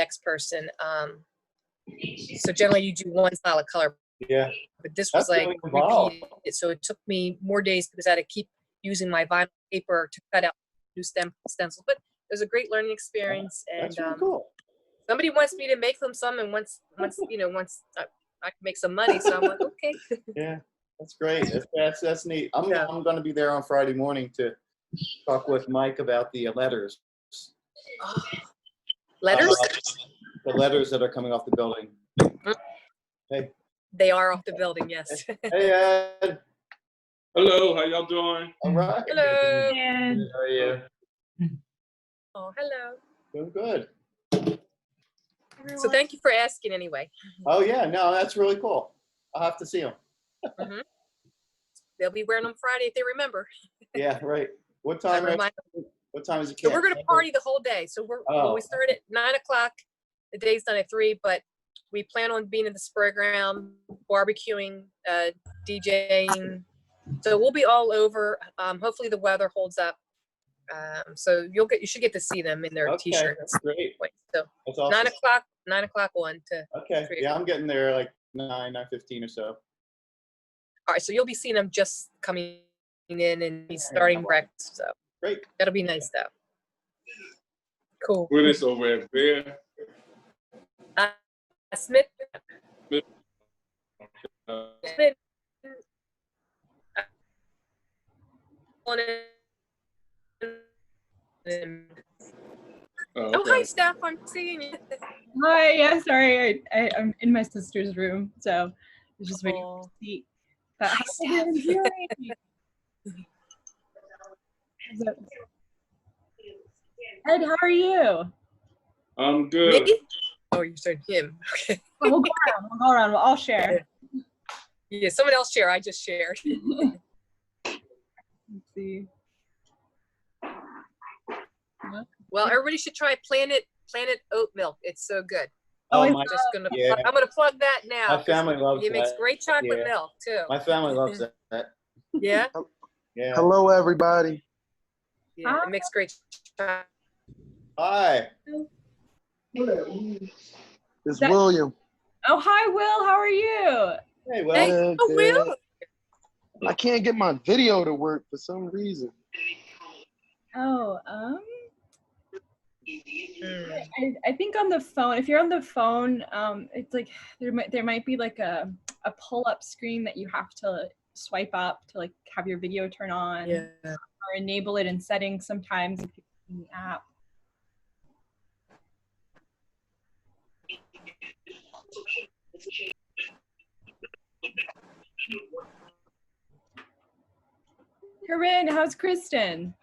next person. So generally you do one style of color. Yeah. But this was like repeated. So it took me more days because I had to keep using my vinyl paper to cut out new stencils. But it was a great learning experience. And that's really cool. Somebody wants me to make them some, and once I can make some money, so I'm like, okay. Yeah, that's great. That's neat. I'm going to be there on Friday morning to talk with Mike about the letters. Oh. Letters? The letters that are coming off the building. Hey. They are off the building, yes. Hey, Ed. Hello, how y'all doing? All right. Hello. Ed. How are you? Oh, hello. Doing good. So thank you for asking anyway. Oh, yeah. No, that's really cool. I'll have to see them. They'll be wearing them Friday if they remember. Yeah, right. What time? What time is it? So we're going to party the whole day. So we start at 9 o'clock. The day's done at 3, but we plan on being in the spray ground, barbecuing, DJing. So we'll be all over. Hopefully the weather holds up. So you should get to see them in their t-shirts. That's great. So that's awesome. 9 o'clock on to. Okay. Yeah, I'm getting there like 9:15 or so. All right. So you'll be seeing them just coming in and be starting breakfast. So great. That'll be nice though. Cool. Where is over at Vare? Smith. Smith. Oh, hi, Steph. I'm seeing you. Hi. Yeah, sorry. I'm in my sister's room, so I was just waiting for the seat. But hi, Steph. Ed, how are you? I'm good. Me? Oh, you said him. Okay. Well, we'll go around. We'll all share. Yeah, someone else share. I just shared. Let's see. Well, everybody should try Planet Oat Milk. It's so good. Oh, I'm gonna plug that now. My family loves it. It makes great chocolate milk too. My family loves that. Yeah. Yeah. Hello, everybody. Yeah, it makes great chocolate. Hi. It's William. Oh, hi, Will. How are you? Hey, Will. Hey, Will. I can't get my video to work for some reason. Oh, I think on the phone, if you're on the phone, it's like there might be like a pull-up screen that you have to swipe up to like have your video turn on, or enable it in settings sometimes if you're in the app. Corinne, how's Kristen?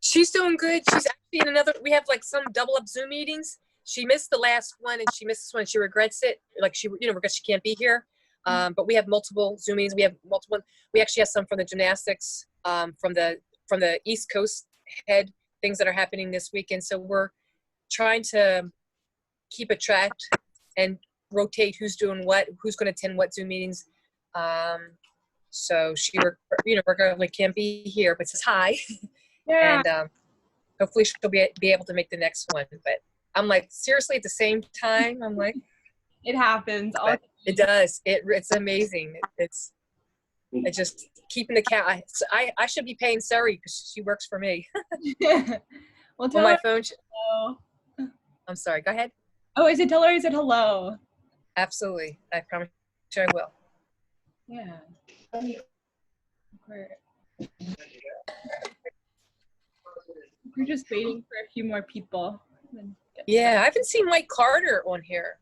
She's doing good. She's actually in another. We have like some double up Zoom meetings. She missed the last one, and she missed this one. She regrets it. Like because she can't be here. But we have multiple Zoom meetings. We have multiple. We actually have some from the gymnastics, from the East Coast head things that are happening this weekend. So we're trying to keep a track and rotate who's doing what, who's going to attend what Zoom meetings. So she, regularly can't be here, but says hi. Yeah. And hopefully she'll be able to make the next one. But I'm like, seriously, at the same time, I'm like, it happens. It does. It's amazing. It's just keeping the count. I should be paying Sari because she works for me. Well, tell on my her phone. hello. I'm sorry. Go ahead. Oh, tell her I said hello. Absolutely. I promise you I will. Yeah. We're just waiting for a few more people. Yeah, I haven't seen Mike Carter on here.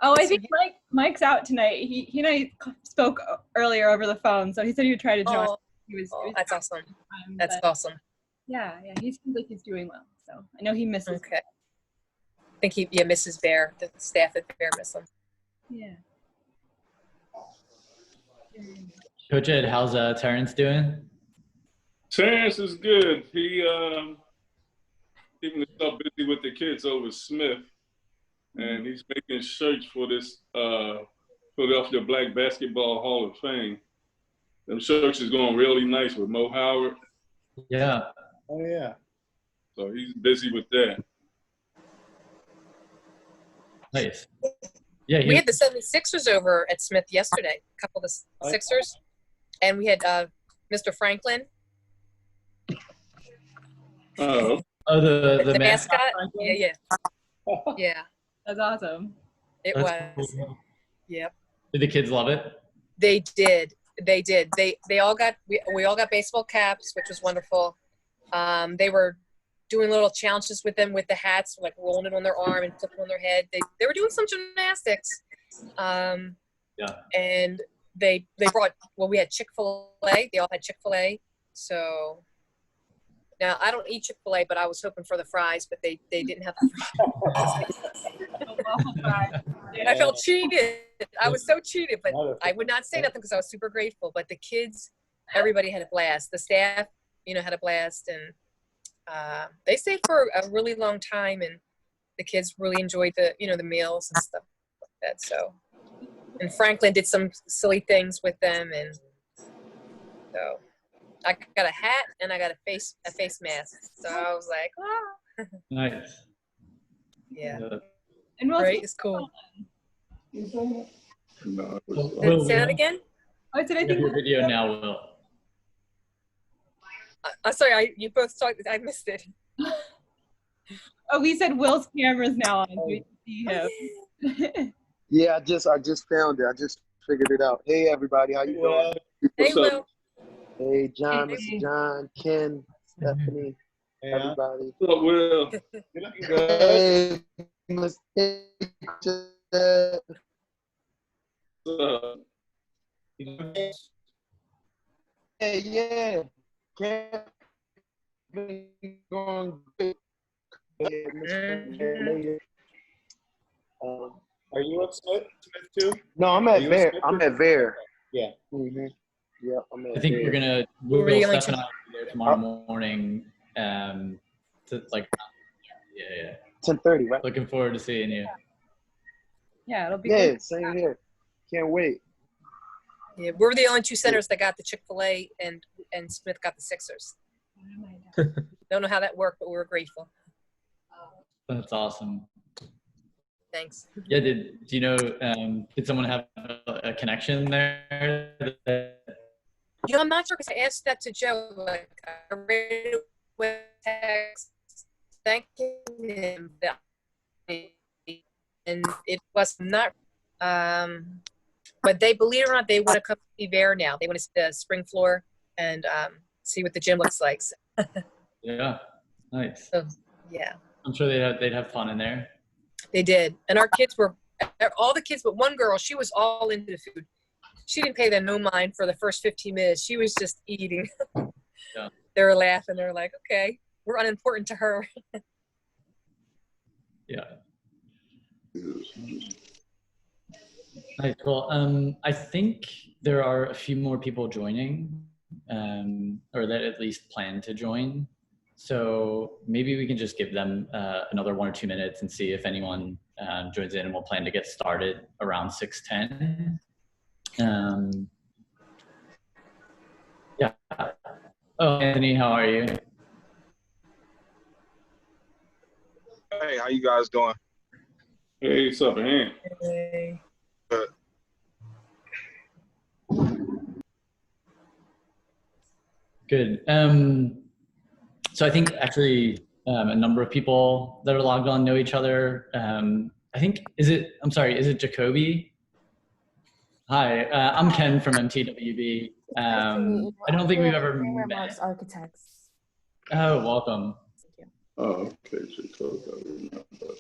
Oh, I think Mike's out tonight. He and I spoke earlier over the phone, so he said he would try to join. He was that's awesome. That's awesome. Yeah, he seems like he's doing well. So I know he misses. Okay. I think he misses Vare. The staff at Vare miss him. Yeah. Coach Ed, how's Terrence doing? Terrence is good. He keeping himself busy with the kids over at Smith, and he's making shirts for this Philadelphia Black Basketball Hall of Fame. Them shirts is going really nice with Mo Howard. Yeah. Oh, yeah. So he's busy with that. Nice. Yeah, We had the 76ers over at Smith yesterday, a couple of the Sixers. And we had Mr. Franklin, Oh, the mascot. Yeah. Yeah, That's awesome. it That's was. cool. Yep. Did the kids love it? They did. They all got we all got baseball caps, which was wonderful. They were doing little challenges with them with the hats, like rolling it on their arm and flipping on their head. They were doing some gymnastics. Yeah. And they brought we had Chick-fil-A. They all had Chick-fil-A. So now I don't eat Chick-fil-A, but I was hoping for the fries, but they didn't have the fries. I felt cheated. I was so cheated, but I would not say nothing because I was super grateful. But the kids, everybody had a blast. The staff, had a blast, and they stayed for a really long time. And the kids really enjoyed the meals and stuff like that. So, and Franklin did some silly things with them, and so I got a hat and I got a face mask. So I was like, ah. Nice. Yeah. And Right, it's cool. no. Say that again? I said I Have think your video now, Will. Sorry, you both talked. I missed it. Oh, we said Will's camera's now on. So we can see him. Yeah, I just found it. I just figured it out. Hey everybody, how you doing? Hey, What's up? Will. Hey John, Hey. Mr. John, Ken, Stephanie, Yeah. everybody. What's up, Will? You're looking good. Hey, Mr. What's up? Hey, yeah. Can't be going good. Yeah, Mr. Are you at Smith too? No, I'm Are at you Vare. Smith? I'm at Vare. Yeah. Mm-hmm. Yeah, I'm at I think Vare. we're gonna We're the only Steph and I will be there tomorrow morning. To yeah. 10:30, right? Looking forward to seeing you. Yeah, it'll be Yeah, good. same here. Can't wait. Yeah, we're the only two centers that got the Chick-fil-A, and Smith got the Sixers. Don't know how that worked, but we were grateful. That's awesome. Thanks. Yeah, do you know, did someone have a connection there? I'm not sure because I asked that to Joe. Like, I read it with text thanking him, and it was not. But they, believe it or not, they want to come see Vare now. They want to see the spring floor and see what the gym looks like. So, Yeah, nice. yeah, I'm sure they'd have fun in there. they did, and our kids were all the kids, but one girl. She was all into the food. She didn't pay them no mind for the first 15 minutes. She was just eating. Yeah. They were laughing. They were like, okay, we're unimportant to her. Yeah. Nice. Well, I think there are a few more people joining, or that at least plan to join. So maybe we can just give them another 1 or 2 minutes and see if anyone joins in, and we'll plan to get started around 6:10. Yeah. Oh, Anthony, how are you? Hey, how you guys doing? Hey, what's up, man? Hey. Good. So I think actually a number of people that are logged on know each other. I think, is it Jacoby? Hi, I'm Ken from MTWB. I don't think we've ever met. Architects. Oh, welcome. Thank you. Oh, okay, Jacob, I remember.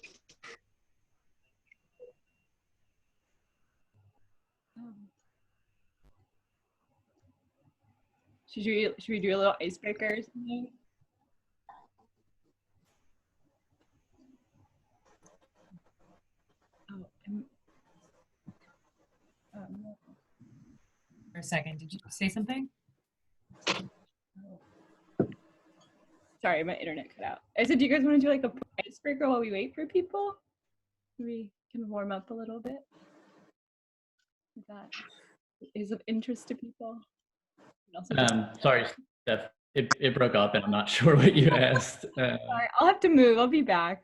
Should we do a little icebreaker or something? Oh, For a second, did you say something? sorry, my internet cut out. I said, do you guys want to do like a icebreaker while we wait for people? We can warm up a little bit. If that is of interest to people. Sorry, Steph. it broke up, and I'm not sure what you asked. Sorry, I'll have to move. I'll be back.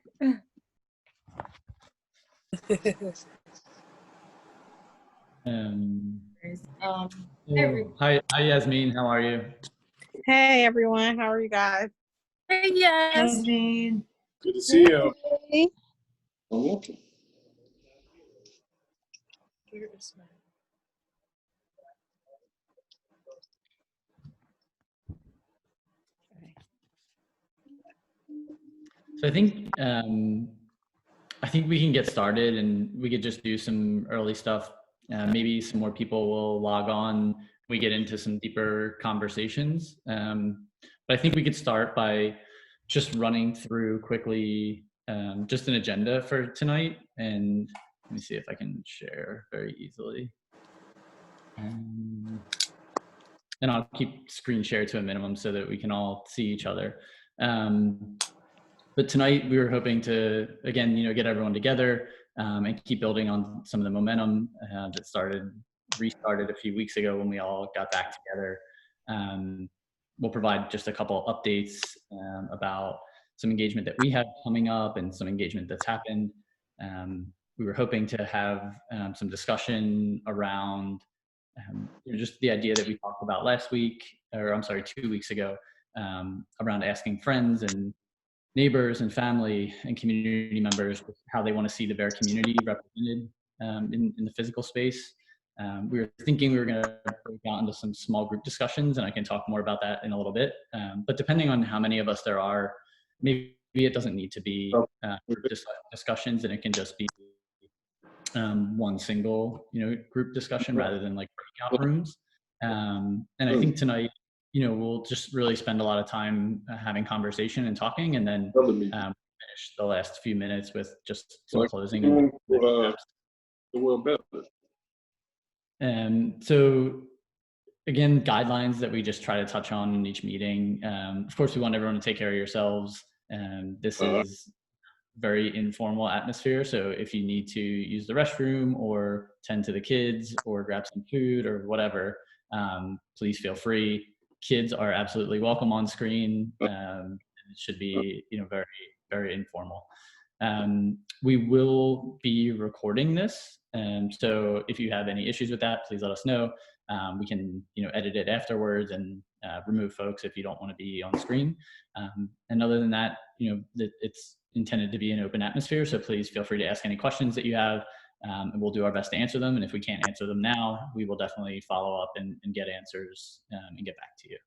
Hi, Yasmin. How are you? Hey everyone, how are you guys? Hey, yes. Yasmin. Good to see you. Hey. So I think we can get started, and we could just do some early stuff. Maybe some more people will log on. We get into some deeper conversations. But I think we could start by just running through quickly just an agenda for tonight. And let me see if I can share very easily. And I'll keep screen share to a minimum so that we can all see each other. But tonight we were hoping to, again, get everyone together and keep building on some of the momentum that restarted a few weeks ago when we all got back together. We'll provide just a couple updates about some engagement that we have coming up and some engagement that's happened. We were hoping to have some discussion around just the idea that we talked about last week, or I'm sorry, 2 weeks ago, around asking friends and neighbors and family and community members how they want to see the Vare community represented in the physical space. We were thinking we were going to break out into some small group discussions, and I can talk more about that in a little bit. But depending on how many of us there are, maybe it doesn't need to be discussions, and it can just be one single group discussion rather than like breakout rooms. And I think tonight we'll just really spend a lot of time having conversation and talking, and then finish the last few minutes with just some closing and the world better. So again, guidelines that we just try to touch on in each meeting. Of course, we want everyone to take care of yourselves. This is very informal atmosphere. So if you need to use the restroom or tend to the kids or grab some food or whatever, please feel free. Kids are absolutely welcome on screen. It should be, very, very informal. We will be recording this. So if you have any issues with that, please let us know. We can, edit it afterwards and remove folks if you don't want to be on screen. And other than that, it's intended to be an open atmosphere. So please feel free to ask any questions that you have, and we'll do our best to answer them. And if we can't answer them now, we will definitely follow up and get answers and get back to you.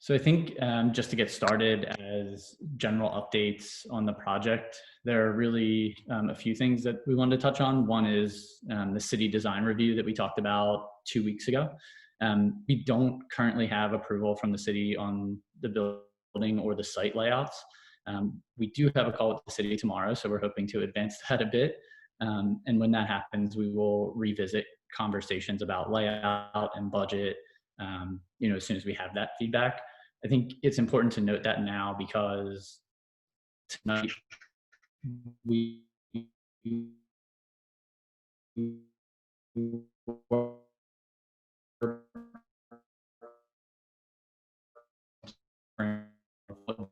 So I think just to get started, as general updates on the project, there are really a few things that we wanted to touch on. One is the city design review that we talked about 2 weeks ago. We don't currently have approval from the city on the building or the site layouts. We do have a call with the city tomorrow, so we're hoping to advance that a bit. And when that happens, we will revisit conversations about layout and budget, as soon as we have that feedback. I think it's important to note that now, because tonight we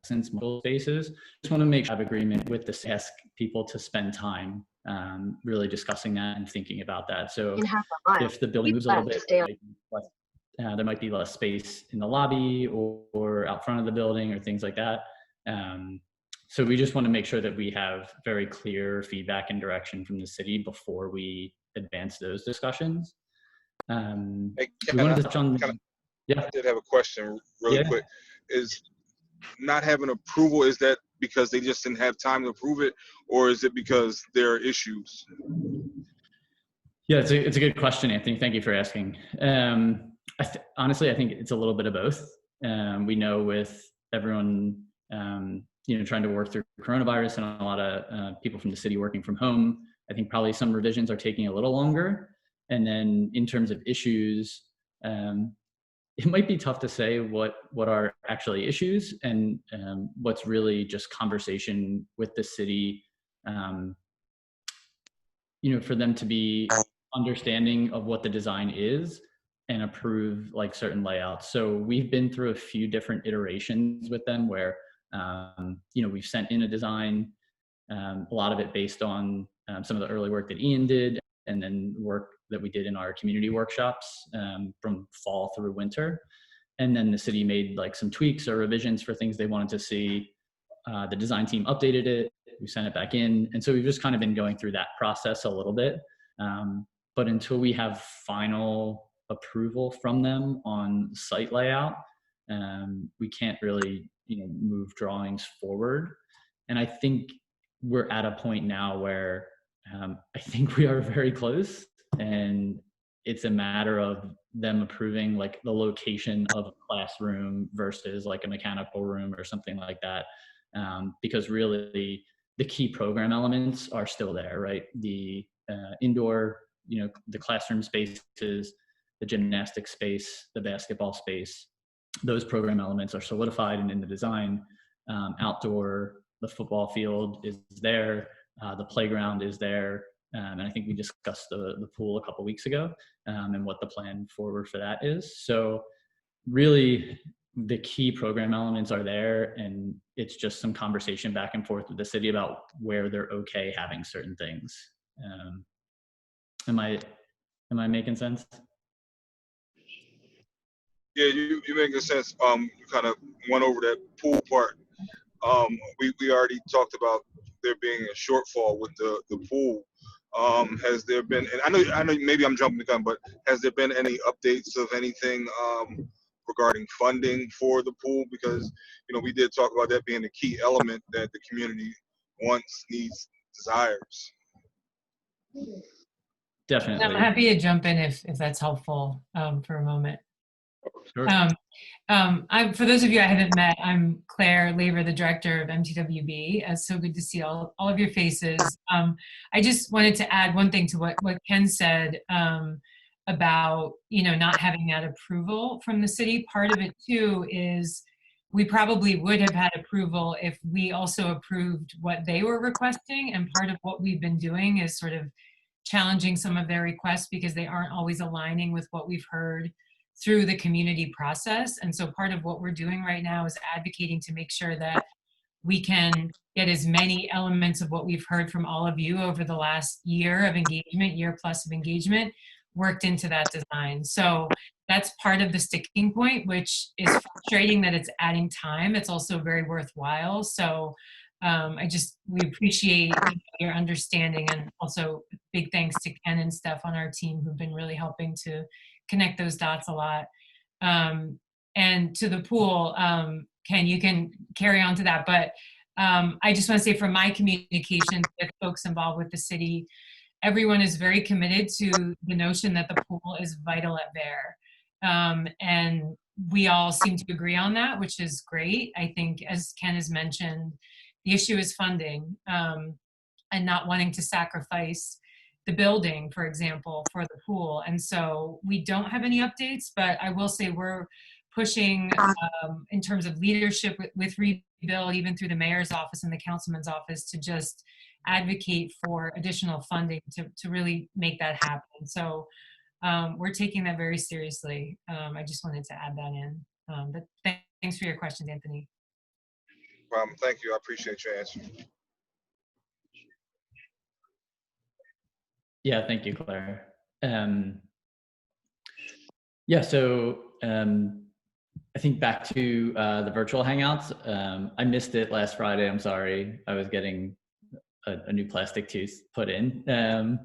since multiple spaces, just want to make sure I have agreement with the ask people to spend time really discussing that and thinking about that. So if the building moves a little bit, there might be less space in the lobby or out front of the building or things like that. So we just want to make sure that we have very clear feedback and direction from the city before we advance those discussions. Hey, we wanted to touch on. Yeah. I did have a question really quick. Is not having approval, is that because they just didn't have time to approve it, or is it because there are issues? Yeah, it's a good question, Anthony. Thank you for asking. Honestly, I think it's a little bit of both. We know with everyone, trying to work through coronavirus and a lot of people from the city working from home, I think probably some revisions are taking a little longer. And then in terms of issues, it might be tough to say what are actually issues and what's really just conversation with the city, for them to be understanding of what the design is, and approve like certain layouts. So we've been through a few different iterations with them where, you know, we've sent in a design, a lot of it based on some of the early work that Ian did, and then work that we did in our community workshops from fall through winter. And then the city made like some tweaks or revisions for things they wanted to see. The design team updated it, we sent it back in. And so we've just kind of been going through that process a little bit. But until we have final approval from them on site layout, we can't really, you know, move drawings forward. And I think we're at a point now where I think we are very close, and it's a matter of them approving like the location of a classroom versus like a mechanical room or something like that. Because really the key program elements are still there, right? The indoor, you know, the classroom spaces, the gymnastic space, the basketball space, those program elements are solidified and in the design. Outdoor, the football field is there, the playground is there, and I think we discussed the pool a couple weeks ago, and what the plan forward for that is. So really the key program elements are there, and it's just some conversation back and forth with the city about where they're okay having certain things. Am I making sense? Yeah, you making sense. You kind of went over that pool part. We already talked about there being a shortfall with the pool. Has there been, and I know maybe I'm jumping the gun, but has there been any updates of anything regarding funding for the pool? Because, you know, we did talk about that being a key element that the community wants, needs, desires. Definitely. I'm happy to jump in if that's helpful for a moment. Sure. For those of you I haven't met, I'm Claire Labor, the director of MTWB. It's so good to see all of your faces. I just wanted to add one thing to what Ken said about, you know, not having that approval from the city. Part of it too is we probably would have had approval if we also approved what they were requesting. And part of what we've been doing is sort of challenging some of their requests because they aren't always aligning with what we've heard through the community process. And so part of what we're doing right now is advocating to make sure that we can get as many elements of what we've heard from all of you over the last year of engagement, year plus of engagement, worked into that design. So that's part of the sticking point, which is frustrating that it's adding time. It's also very worthwhile. So we appreciate your understanding, and also big thanks to Ken and Steph on our team who've been really helping to connect those dots a lot. And to the pool, Ken, you can carry on to that, but I just want to say from my communications with folks involved with the city, everyone is very committed to the notion that the pool is vital at Vare. And we all seem to agree on that, which is great. I think, as Ken has mentioned, the issue is funding, and not wanting to sacrifice the building, for example, for the pool. And so we don't have any updates, but I will say we're pushing in terms of leadership with Rebuild, even through the mayor's office and the councilman's office, to just advocate for additional funding to really make that happen. So we're taking that very seriously. I just wanted to add that in. But thanks for your questions, Anthony. Thank you. I appreciate your answer. Yeah, thank you, Claire. Yeah, so I think back to the virtual Hangouts. I missed it last Friday. I'm sorry. I was getting a new plastic tooth put in,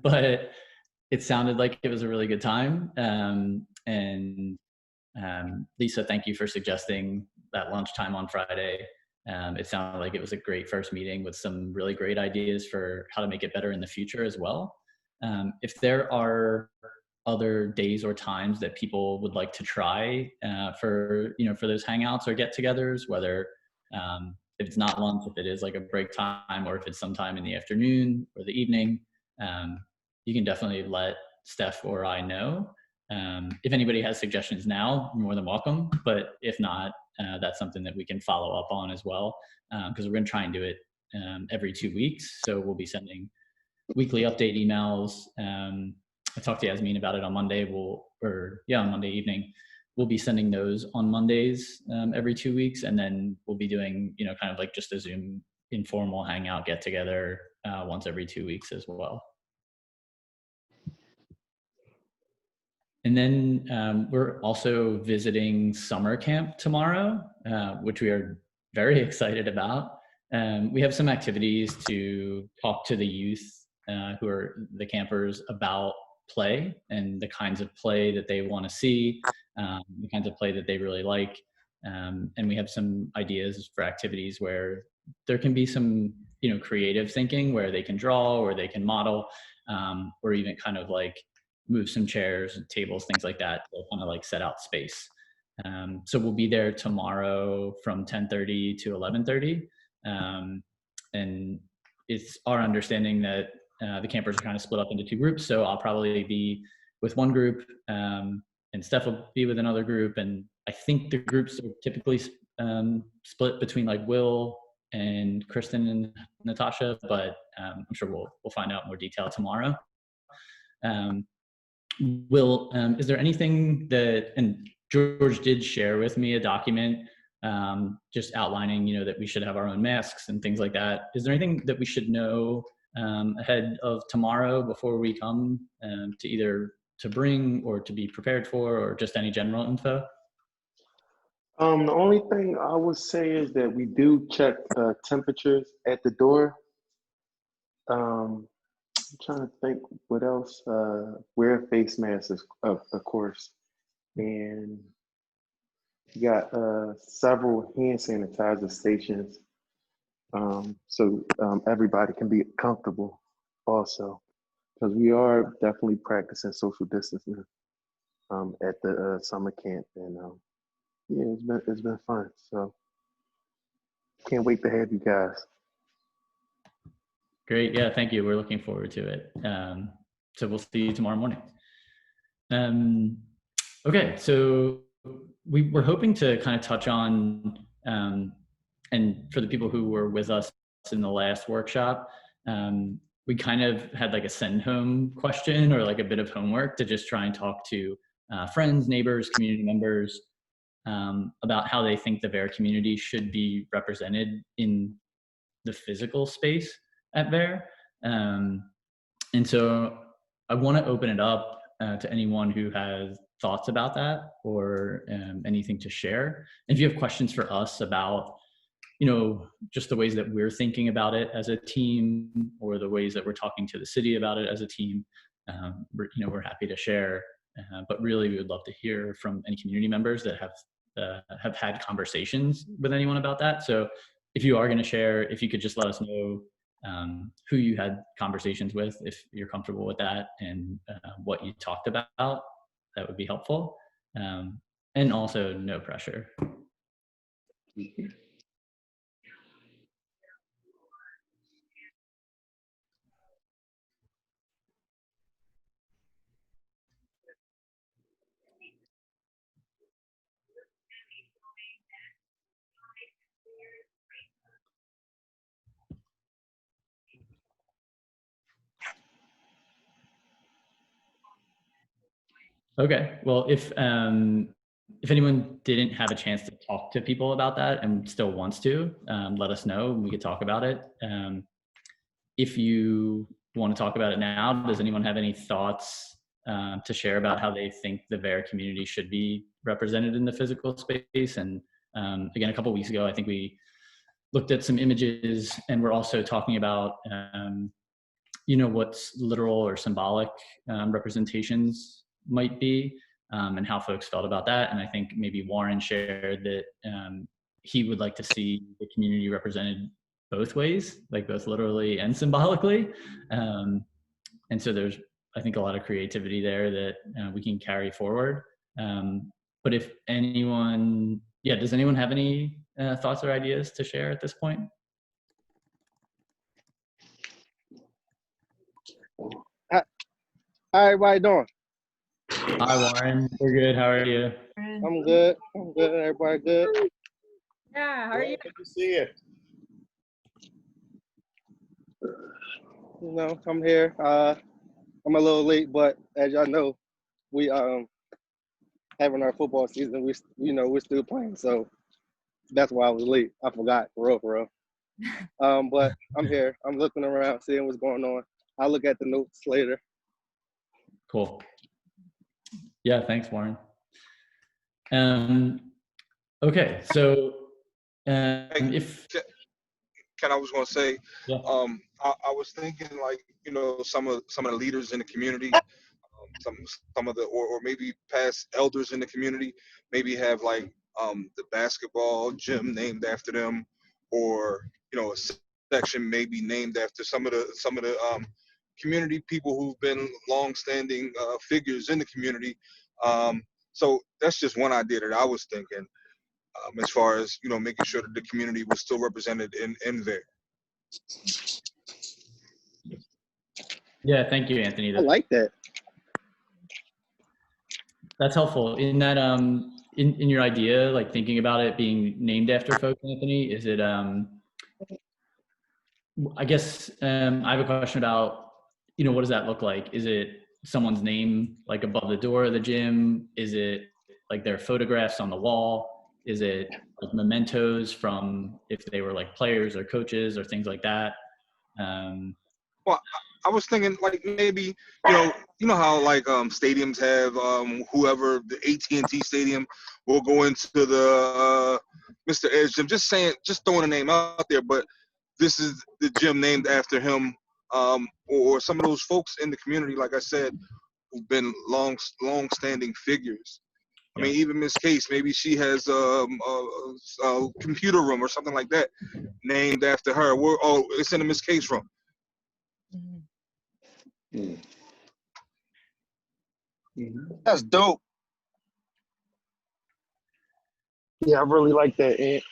but it sounded like it was a really good time. And Lisa, thank you for suggesting that lunchtime on Friday. It sounded like it was a great first meeting with some really great ideas for how to make it better in the future as well. If there are other days or times that people would like to try for those Hangouts or get-togethers, whether if it's not lunch, if it is like a break time, or if it's sometime in the afternoon or the evening, you can definitely let Steph or I know. If anybody has suggestions now, you're more than welcome. But if not, that's something that we can follow up on as well, because we're going to try and do it every 2 weeks. So we'll be sending weekly update emails. I talked to Yasmin about it on Monday. On Monday evening, we'll be sending those on Mondays every 2 weeks, and then we'll be doing, kind of like just a Zoom informal hangout get together once every 2 weeks as well. And then we're also visiting summer camp tomorrow, which we are very excited about. We have some activities to talk to the youth who are the campers about play and the kinds of play that they want to see, the kinds of play that they really like. And we have some ideas for activities where there can be some, creative thinking where they can draw or they can model, or even kind of like move some chairs and tables, things like that, to kind of like set out space. So we'll be there tomorrow from 10:30 to 11:30. And it's our understanding that the campers are kind of split up into 2 groups. So I'll probably be with one group, and Steph will be with another group. And I think the groups are typically split between like Will and Kristen and Natasha, but I'm sure we'll find out more detail tomorrow. Will, is there anything and George did share with me a document just outlining, that we should have our own masks and things like that. Is there anything that we should know ahead of tomorrow before we come to either to bring or to be prepared for, or just any general info? The only thing I would say is that we do check temperatures at the door. I'm trying to think what else. Wear face masks, of course, and we got several hand sanitizer stations, so everybody can be comfortable also, because we are definitely practicing social distancing at the summer camp, and yeah, it's been fun. So can't wait to have you guys. Great. Yeah, thank you. We're looking forward to it. So we'll see you tomorrow morning. Okay, so we're hoping to kind of touch on, and for the people who were with us in the last workshop, we kind of had like a send home question or like a bit of homework to just try and talk to friends, neighbors, community members about how they think the Vare community should be represented in the physical space at Vare. And so I want to open it up to anyone who has thoughts about that or anything to share. And if you have questions for us about, just the ways that we're thinking about it as a team, or the ways that we're talking to the city about it as a team, we're happy to share. But really, we would love to hear from any community members that have had conversations with anyone about that. So if you are going to share, if you could just let us know who you had conversations with, if you're comfortable with that, and what you talked about, that would be helpful. And also no pressure. Okay, well, if anyone didn't have a chance to talk to people about that and still wants to, let us know and we could talk about it. If you want to talk about it now, does anyone have any thoughts to share about how they think the Vare community should be represented in the physical space? And again, a couple of weeks ago, I think we looked at some images, and we're also talking about what's literal or symbolic representations might be, and how folks felt about that. And I think maybe Warren shared that he would like to see the community represented both ways, like both literally and symbolically. And so there's, I think, a lot of creativity there that we can carry forward. But if anyone, does anyone have any thoughts or ideas to share at this point? Hi, everybody doing? Hi, Warren. We're good. How are you? I'm good. Everybody good? Yeah, how are you? Good to see you. I'm here. I'm a little late, but as y'all know, we having our football season. We're still playing, so that's why I was late. I forgot, for real. But I'm here. I'm looking around, seeing what's going on. I'll look at the notes later. Cool. Yeah, thanks, Warren. Okay, so if Ken, I was going to say, yeah. I was thinking like, some of the leaders in the community, some of the, or maybe past elders in the community, maybe have like the basketball gym named after them, or a section maybe named after some of the community people who've been long-standing figures in the community. So that's just one idea that I was thinking, as far as making sure that the community was still represented in there. Yeah, thank you, Anthony. I like that. That's helpful. In that, in your idea, like thinking about it being named after folks, Anthony, is it? I guess I have a question about, what does that look like? Is it someone's name like above the door of the gym? Is it like their photographs on the wall? Is it like mementos from if they were like players or coaches or things like that? Well, I was thinking like maybe you know how like stadiums have whoever the AT&T stadium will go into the Mr. Edge gym. Just throwing a name out there, but this is the gym named after him, or some of those folks in the community, like I said, who've been long-standing figures. I mean, even Miss Case, maybe she has a computer room or something like that named after her. It's in the Miss Case room. That's dope. Yeah, I really like that, Ant.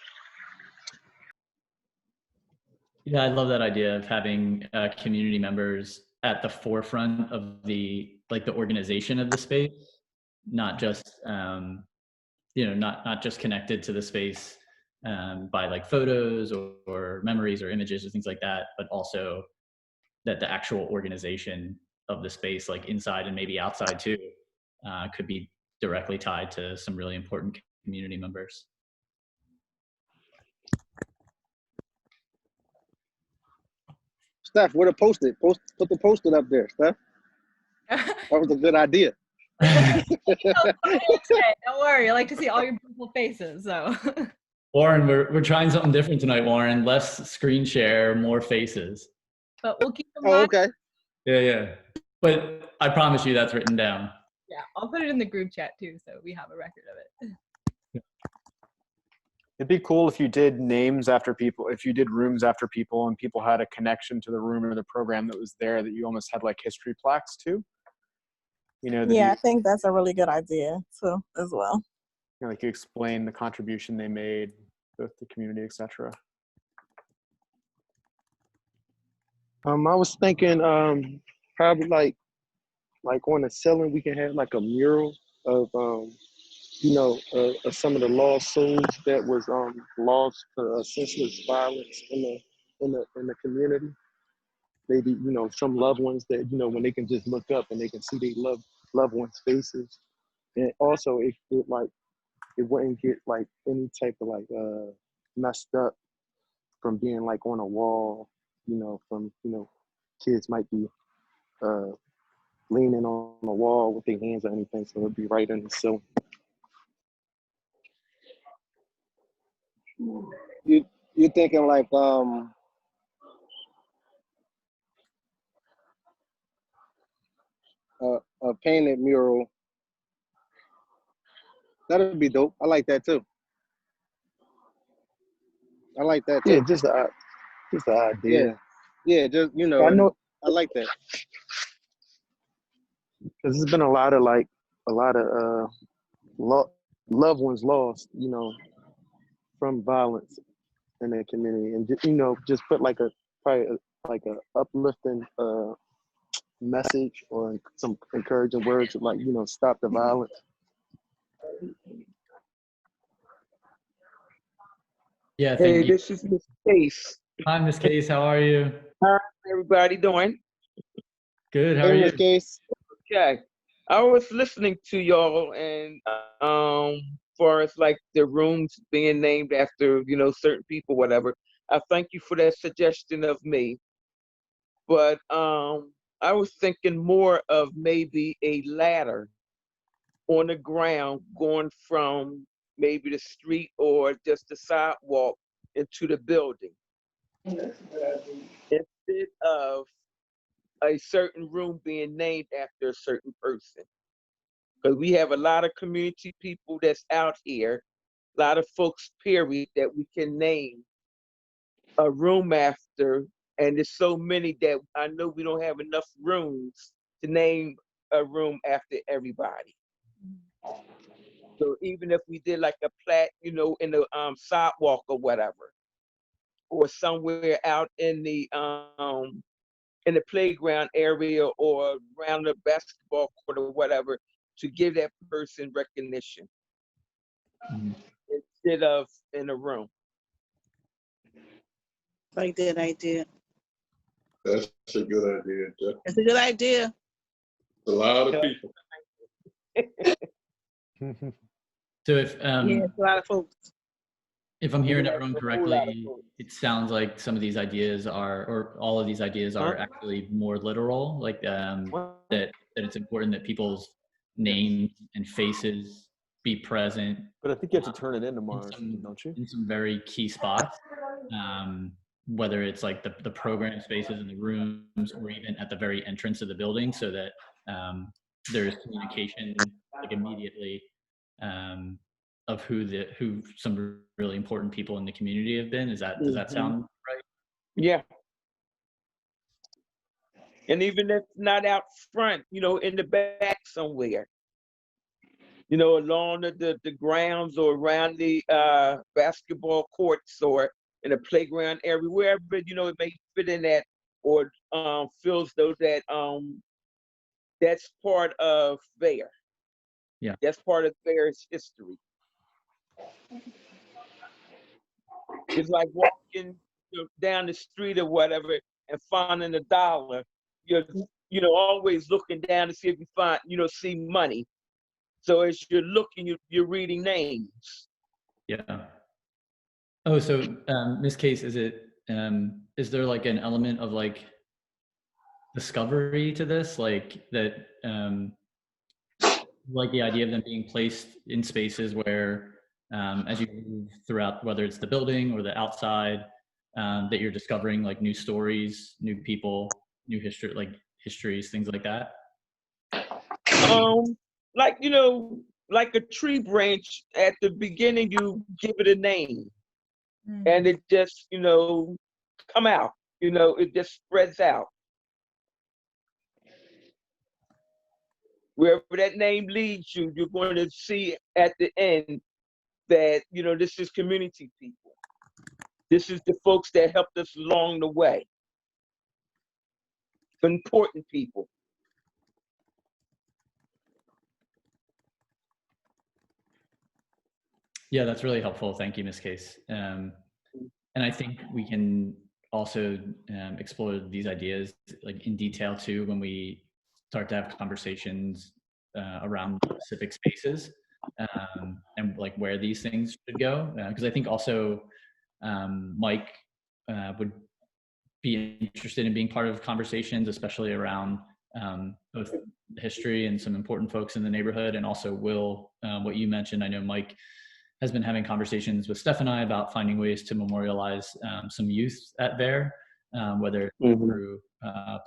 Yeah, I love that idea of having community members at the forefront of the organization of the space, not just not just connected to the space by like photos or memories or images or things like that, but also that the actual organization of the space, like inside and maybe outside too, could be directly tied to some really important community members. Steph, where to post it? Put the post-it up there, Steph. That was a good idea. Don't worry, I like to see all your beautiful faces. So, Warren, we're trying something different tonight, Warren. Less screen share, more faces. But we'll keep them. Oh, okay. Yeah. But I promise you that's written down. Yeah, I'll put it in the group chat too, so we have a record of it. It'd be cool if you did names after people, if you did rooms after people and people had a connection to the room or the program that was there, that you almost had like history plaques too. Yeah, I think that's a really good idea too, as well. Like you explain the contribution they made with the community, etc. I was thinking probably like on the ceiling we can have like a mural of some of the lost souls that was lost to senseless violence in the community. Maybe some loved ones that when they can just look up and they can see their loved ones' faces, and also it wouldn't get like any type of like messed up from being like on a wall, from kids might be leaning on the wall with their hands or anything, so it'd be right in the ceiling. You're thinking like a painted mural. That'd be dope. I like that too. I like that too. Yeah, just the idea. Yeah, just I know I like that. because there's been a lot of loved ones lost, from violence in the community, and just put like probably a uplifting message or some encouraging words of like stop the violence. Yeah, Hey, thank you. this is Miss Case. Hi, Miss Case. How are you? How's everybody doing? Good. How are In you? this case, Okay. I was listening to y'all and far as like the rooms being named after, certain people, whatever. I thank you for that suggestion of me. But I was thinking more of maybe a ladder on the ground going from maybe the street or just the sidewalk into the building. Instead of a certain room being named after a certain person. Because we have a lot of community people that's out here, a lot of folks, period, that we can name a room after. And there's so many that I know we don't have enough rooms to name a room after everybody. So even if we did like a plaque, in the sidewalk or whatever, or somewhere out in the playground area or around the basketball court or whatever, to give that person recognition instead of in a room. Like that idea. That's a good idea. It's a good idea. A lot of people. So if Yeah, it's a lot of folks. if I'm hearing everyone correctly, it sounds like some of these ideas are, or all of these ideas are actually more literal, like that it's important that people's names and faces be present. But I think you have to turn it in tomorrow, don't you? In some very key spots, whether it's like the program spaces in the rooms or even at the very entrance of the building, so that there's communication like immediately of who some really important people in the community have been. Does that sound right? Yeah. And even if not out front, in the back somewhere, along the grounds or around the basketball courts or in a playground area, wherever, it may fit in that, or feels though that that's part of Vare. Yeah. That's part of Vare's history. It's like walking down the street or whatever and finding $1. You're always looking down to see if you find, see money. So as you're looking, you're reading names. Yeah. Oh, so Ms. Case, is there like an element of like discovery to this, like that, like the idea of them being placed in spaces where, as you move throughout, whether it's the building or the outside, that you're discovering like new stories, new people, new history, like histories, things like that? Like, like a tree branch, at the beginning, you give it a name and it just, come out, it just spreads out. Wherever that name leads you, you're going to see at the end that, this is community people. This is the folks that helped us along the way. Important people. Yeah, that's really helpful. Thank you, Ms. Case. And I think we can also explore these ideas like in detail too when we start to have conversations around specific spaces and like where these things should go. Because I think also Mike would be interested in being part of conversations, especially around both history and some important folks in the neighborhood, and also Will, what you mentioned. I know Mike has been having conversations with Steph and I about finding ways to memorialize some youth at Vare, whether through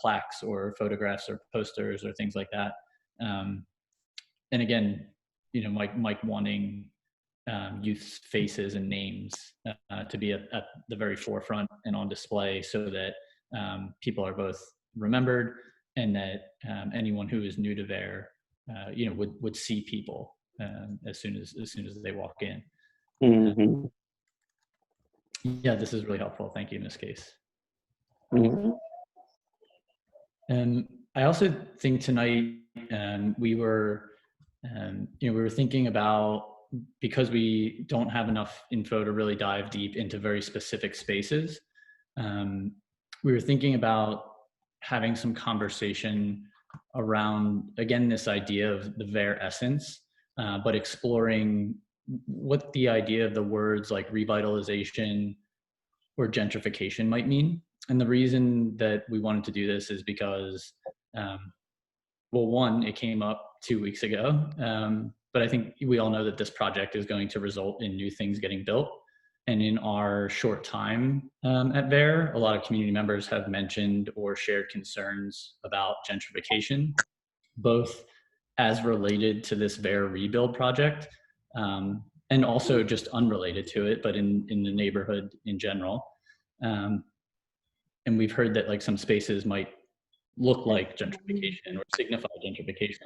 plaques or photographs or posters or things like that. And again, Mike wanting youth's faces and names to be at the very forefront and on display, so that people are both remembered, and that anyone who is new to Vare, would see people as soon as they walk in. Yeah, this is really helpful. Thank you, Ms. Case. And I also think tonight we were thinking about, because we don't have enough info to really dive deep into very specific spaces, we were thinking about having some conversation around, again, this idea of the Vare essence, but exploring what the idea of the words like revitalization or gentrification might mean. And the reason that we wanted to do this is because, well, one, it came up 2 weeks ago, but I think we all know that this project is going to result in new things getting built. And in our short time at Vare, a lot of community members have mentioned or shared concerns about gentrification, both as related to this Vare rebuild project, and also just unrelated to it, but in the neighborhood in general. And we've heard that like some spaces might look like gentrification or signify gentrification.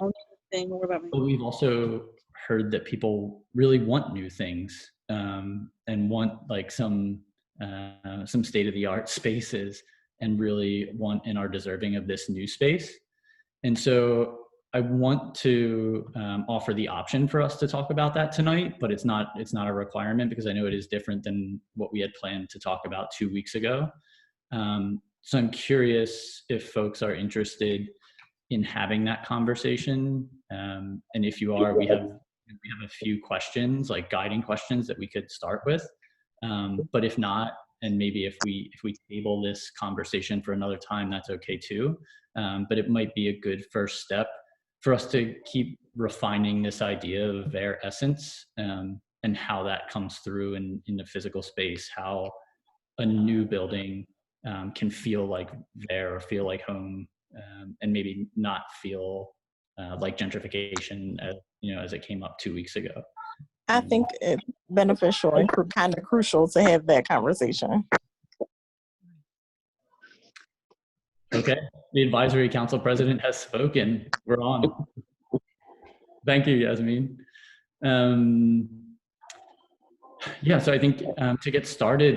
But we've also heard that people really want new things, and want like some state-of-the-art spaces, and really want and are deserving of this new space. And so I want to offer the option for us to talk about that tonight, but it's not a requirement, because I know it is different than what we had planned to talk about 2 weeks ago. So I'm curious if folks are interested in having that conversation. And if you are, we have a few questions, like guiding questions that we could start with. But if not, and maybe if we table this conversation for another time, that's okay too. But it might be a good first step for us to keep refining this idea of their essence, and how that comes through in the physical space, how a new building can feel like there, or feel like home, and maybe not feel like gentrification, as it came up 2 weeks ago. I think it's beneficial and kind of crucial to have that conversation. Okay, the advisory council president has spoken. We're on. Thank you, Yasmin. Yeah, so I think to get started,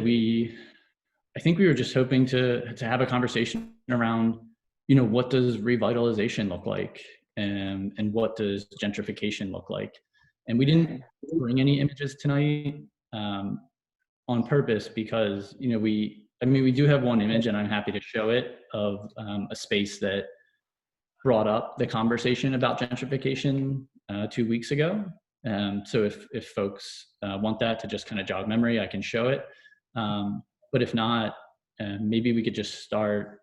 I think we were just hoping to have a conversation around, what does revitalization look like, and what does gentrification look like? And we didn't bring any images tonight on purpose, because we do have one image, and I'm happy to show it, of a space that brought up the conversation about gentrification 2 weeks ago. So if folks want that to just kind of jog memory, I can show it. But if not, maybe we could just start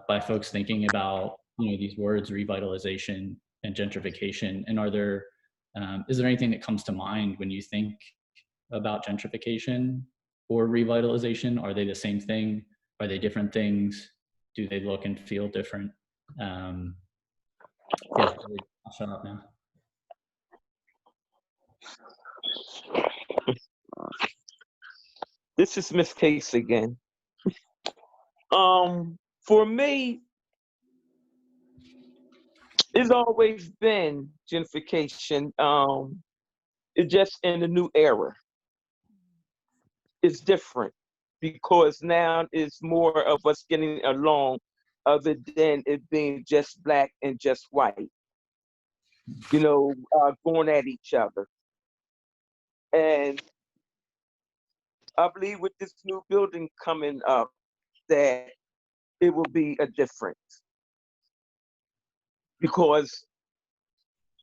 by folks thinking about these words, revitalization and gentrification. And is there anything that comes to mind when you think about gentrification or revitalization? Are they the same thing? Are they different things? Do they look and feel different? Yeah, I'll shut up now. This is Miss Case again. For me, it's always been gentrification. It's just in the new era. It's different, because now it's more of us getting along, other than it being just black and just white. Going at each other. And I believe with this new building coming up, that it will be a difference. Because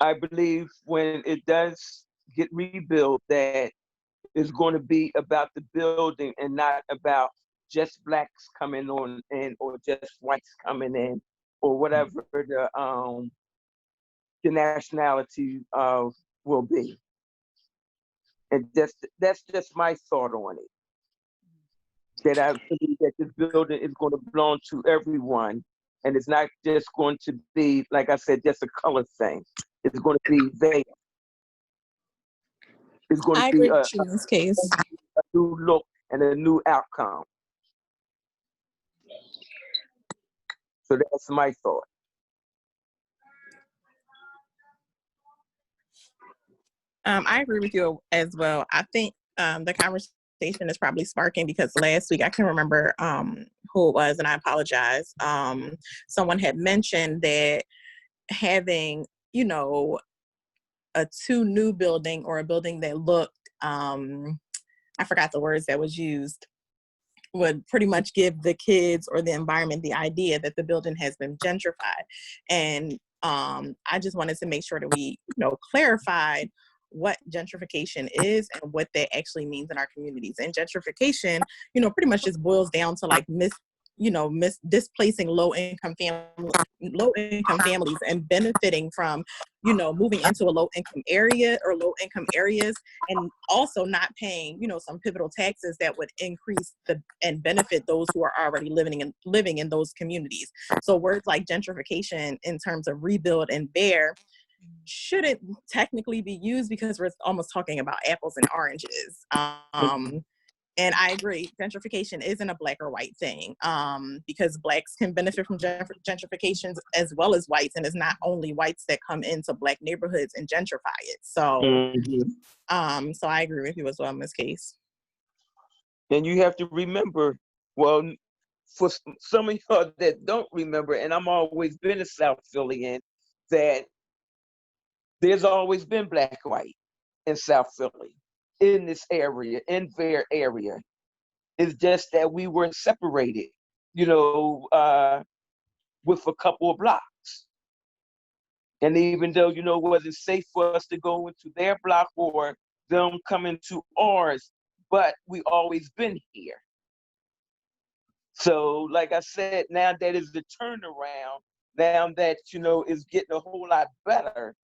I believe when it does get rebuilt, that it's going to be about the building and not about just blacks coming on in, or just whites coming in, or whatever the nationality will be. And that's just my thought on it. That I believe that this building is going to belong to everyone, and it's not just going to be, like I said, just a color thing. It's going to be there. It's going to be a new look and a new outcome. So that's my thought. I agree with you as well. I think the conversation is probably sparking because last week, I can't remember who it was, and I apologize. Someone had mentioned that having, a too new building, or a building that looked, I forgot the words that was used, would pretty much give the kids or the environment the idea that the building has been gentrified. And I just wanted to make sure that we, clarified what gentrification is and what that actually means in our communities. And gentrification, pretty much just boils down to like displacing low-income families and benefiting from, moving into a low-income area or low-income areas, and also not paying, some pivotal taxes that would increase and benefit those who are already living in those communities. So words like gentrification in terms of rebuild and Vare shouldn't technically be used because we're almost talking about apples and oranges. And I agree, gentrification isn't a black or white thing, because blacks can benefit from gentrifications as well as whites, and it's not only whites that come into black neighborhoods and gentrify it. So, so I agree with you as well in this case. And you have to remember, well, for some of y'all that don't remember, and I'm always been a South Phillyan, that there's always been black, white in South Philly, in this area, in Vare area. It's just that we were separated, with a couple of blocks. And even though, it wasn't safe for us to go into their block or them come into ours, but we always been here. So, like I said, now that is the turnaround, now that, is getting a whole lot better,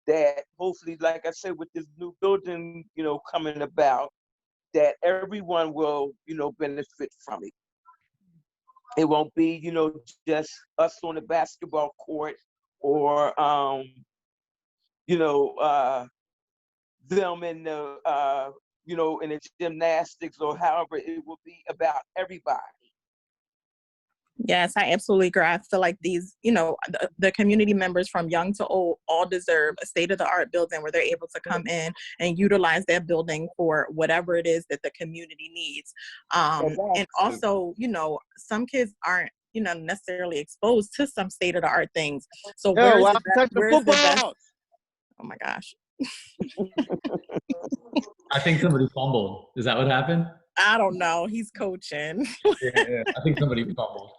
that hopefully, like I said, with this new building, coming about, that everyone will, benefit from it. It won't be, just us on the basketball court or, them in the, in the gymnastics or however. It will be about everybody. Yes, I absolutely agree. I feel like these, the community members from young to old all deserve a state-of-the-art building where they're able to come in and utilize that building for whatever it is that the community needs. And also, some kids aren't, necessarily exposed to some state-of-the-art things. So where's the best? Oh my gosh. I think somebody fumbled. Is that what happened? I don't know. He's coaching. Yeah, I think somebody fumbled.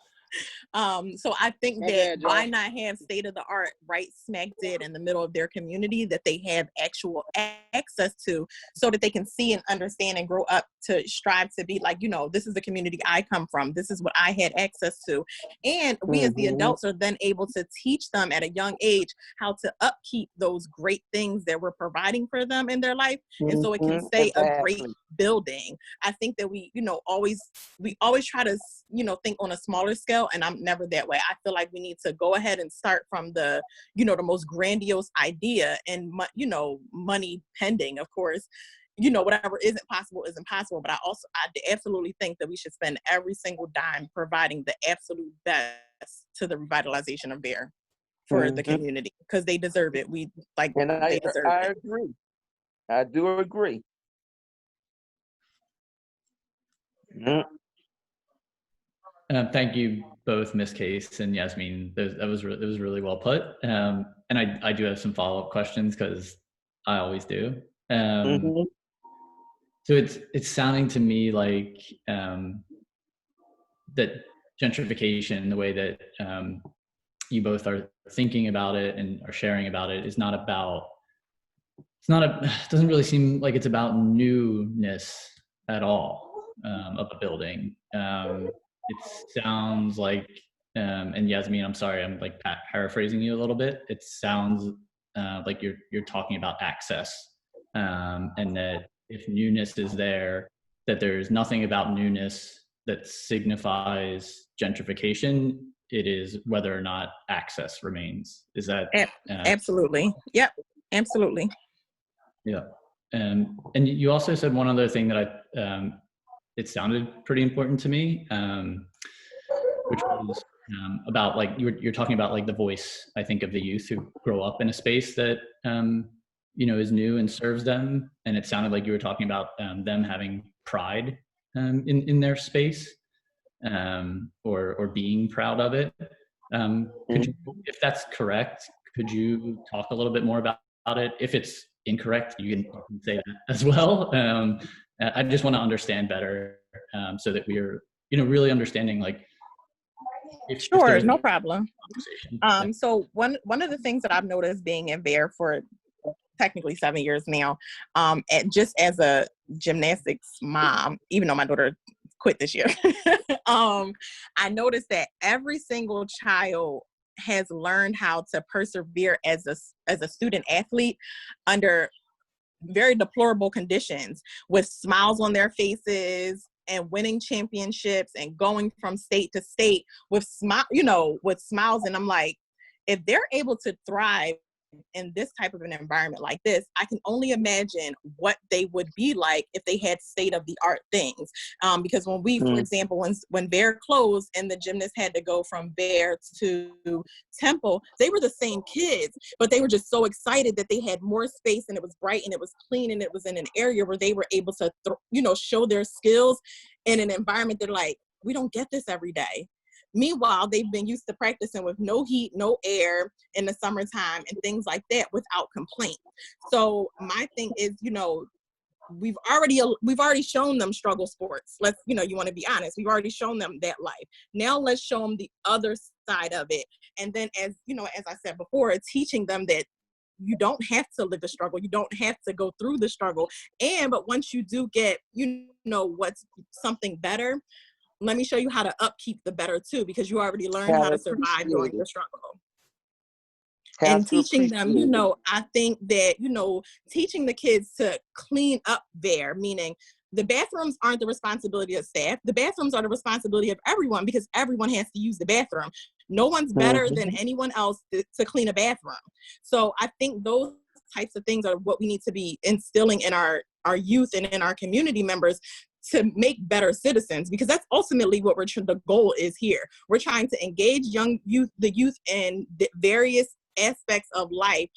So I think that why not have state of the art right smack dead in the middle of their community that they have actual access to, so that they can see and understand and grow up to strive to be like, this is the community I come from. This is what I had access to. And we as the adults are then able to teach them at a young age how to upkeep those great things that we're providing for them in their life. And so it can stay a great building. I think that we always try to, think on a smaller scale, and I'm never that way. I feel like we need to go ahead and start from the, the most grandiose idea, and, money pending, of course. Whatever isn't possible. But I absolutely think that we should spend every single dime providing the absolute best to the revitalization of Vare for the community, because they deserve it. They deserve it. I agree. I do agree. Thank you both, Ms. Case and Yasmin. That was really well put. And I do have some follow-up questions, because I always do. So it's sounding to me like that gentrification, the way that you both are thinking about it and are sharing about it, doesn't really seem like it's about newness at all of a building. It sounds like, and Yasmin, I'm sorry, I'm like paraphrasing you a little bit. It sounds like you're talking about access, and that if newness is there, that there's nothing about newness that signifies gentrification. It is whether or not access remains. Is that? Absolutely. Yep. Absolutely. Yeah. And you also said one other thing that it sounded pretty important to me, which was about like you're talking about like the voice, I think, of the youth who grow up in a space that is new and serves them. And it sounded like you were talking about them having pride in their space, or being proud of it. Could you, if that's correct, could you talk a little bit more about it? If it's incorrect, you can say that as well. I just want to understand better so that we are, really understanding like if Sure, there's no problem. conversation. So one of the things that I've noticed being in Vare for technically 7 years now, just as a gymnastics mom, even though my daughter quit this year, I noticed that every single child has learned how to persevere as a student athlete under very deplorable conditions, with smiles on their faces and winning championships and going from state to state with with smiles. And I'm like, if they're able to thrive in this type of an environment like this, I can only imagine what they would be like if they had state-of-the-art things. Because when we, for example, when Vare closed and the gymnasts had to go from Vare to Temple, they were the same kids, but they were just so excited that they had more space and it was bright and it was clean and it was in an area where they were able to, show their skills in an environment that, like, we don't get this every day. Meanwhile, they've been used to practicing with no heat, no air in the summertime and things like that without complaint. So my thing is, we've already shown them struggle sports. Let's, you want to be honest, we've already shown them that life. Now let's show them the other side of it. And then as I said before, teaching them that you don't have to live the struggle. You don't have to go through the struggle. But once you do get, what's something better, let me show you how to upkeep the better too, because you already learned how to survive during the struggle. And teaching them, I think that, teaching the kids to clean up there, meaning the bathrooms aren't the responsibility of staff. The bathrooms are the responsibility of everyone, because everyone has to use the bathroom. No one's better than anyone else to clean a bathroom. So I think those types of things are what we need to be instilling in our youth and in our community members, to make better citizens, because that's ultimately what the goal is here. We're trying to engage the youth in the various aspects of life,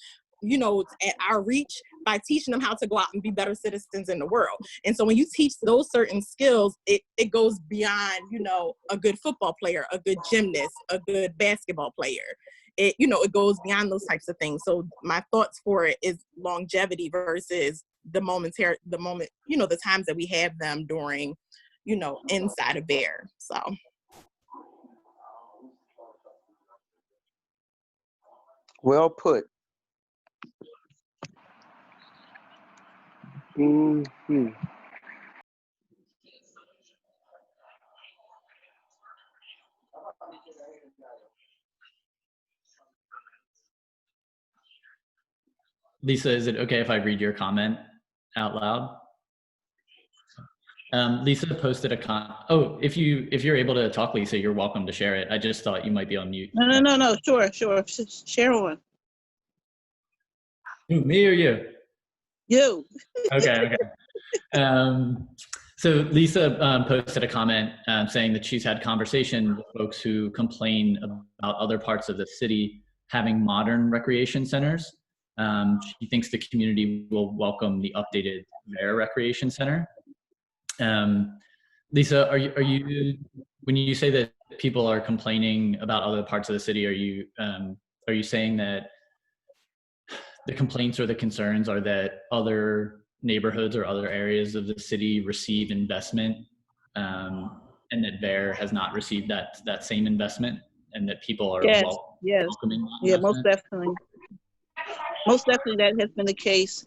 at our reach, by teaching them how to go out and be better citizens in the world. And so when you teach those certain skills, it goes beyond, a good football player, a good gymnast, a good basketball player. It goes beyond those types of things. So my thoughts for it is longevity versus the times that we have them during, inside of Vare. So. Well put. Mm-hmm. Lisa, is it okay if I read your comment out loud? Lisa posted if you're able to talk, Lisa, you're welcome to share it. I just thought you might be on mute. No. Sure. Share on. Ooh, me or you? You. Okay. So Lisa posted a comment saying that she's had conversation with folks who complain about other parts of the city having modern recreation centers. She thinks the community will welcome the updated Vare Recreation Center. Lisa, are you when you say that people are complaining about other parts of the city, are you saying that the complaints or the concerns are that other neighborhoods or other areas of the city receive investment, and that Vare has not received that same investment, and that people are welcoming that Yeah, investment? most definitely that has been the case.